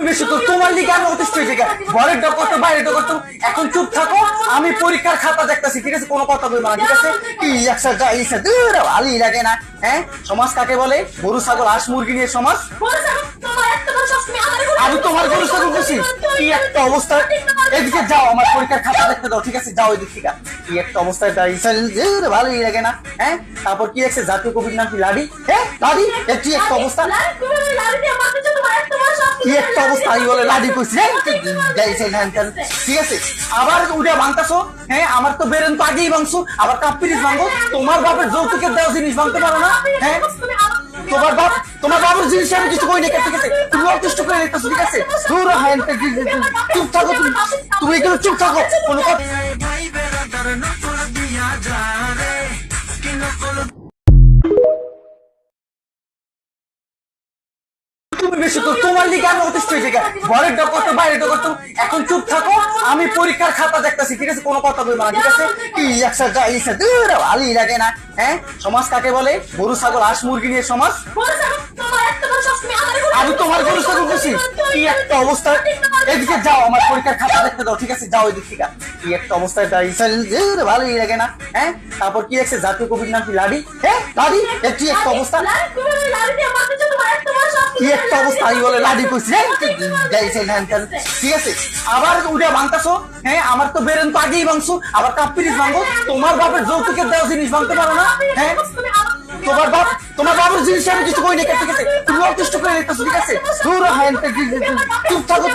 বেশি তো তোমার লিগে আমি অতিষ্ঠ হয়ে যাই ঘরের ডকর তো বাইরে ডকর তো এখন চুপ থাকো আমি পরীক্ষার খাতা দেখতেছি ঠিক আছে কোনো কথা বলবো না ঠিক আছে কি একসাথে যাই ভালোই লাগে না হ্যাঁ সমাজ কাকে বলে গরু ছাগল হাঁস মুরগি নিয়ে সমাজ আমি তোমার গরু ছাগল বলছি কি একটা অবস্থা এদিকে যাও আমার পরীক্ষার খাতা দেখতে দাও ঠিক আছে যাও এদিক থেকে কি একটা অবস্থায় ভালোই লাগে না হ্যাঁ তারপর কি আছে জাতীয় কবির নাম কি লাডি হ্যাঁ লাডি কি একটা অবস্থা কি একটা অবস্থা আমি বলে লাডি কইছি ঠিক আছে আবার উঠে ভাঙতাছো হ্যাঁ আমার তো বেরেন তো আগেই ভাঙছো আবার কাপ পিরিচ ভাঙবো তোমার বাপের যৌতুকের দেওয়া জিনিস ভাঙতে পারো না হ্যাঁ তোমার বাবুর জিনিস আমি কিছু কই না ঠিক আছে তুমি অতিষ্ঠ করে নিতেছো ঠিক আছে দূর হয় চুপ থাকো তুমি এখানে চুপ থাকো কোনো কথা তুমি বেশি তো তোমার লিগে আমি অতিষ্ঠ হয়ে যাই ঘরের ডকর তো বাইরে ডকর তো এখন চুপ থাকো আমি পরীক্ষার খাতা দেখতেছি ঠিক আছে কোনো কথা বলবো না ঠিক আছে কি একসাথে যাই ভালোই লাগে না হ্যাঁ সমাজ কাকে বলে গরু ছাগল হাঁস মুরগি নিয়ে সমাজ আমি তোমার গরু ছাগল বলছি কি একটা অবস্থা এদিকে যাও আমার পরীক্ষার খাতা দেখতে দাও ঠিক আছে যাও এদিক থেকে কি একটা অবস্থায় যাই ভালোই লাগে না হ্যাঁ তারপর কি আছে জাতীয় কবির নাম কি লাডি হ্যাঁ লাডি কি একটা অবস্থা কি একটা অবস্থা আমি বলে লাডি কইছি ঠিক আছে আবার উঠে ভাঙতাছো হ্যাঁ আমার তো বেরেন তো আগেই ভাঙছো আবার কাপ পিরিচ ভাঙবো তোমার বাপের যৌতুকের দেওয়া জিনিস ভাঙতে পারো না হ্যাঁ তোমার বাবুর জিনিস আমি কিছু কই না ঠিক আছে তুমি অতিষ্ঠ করে নিতেছো ঠিক আছে দূর হয় চুপ থাকো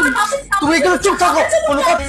তুমি এখানে চুপ থাকো কোনো কথা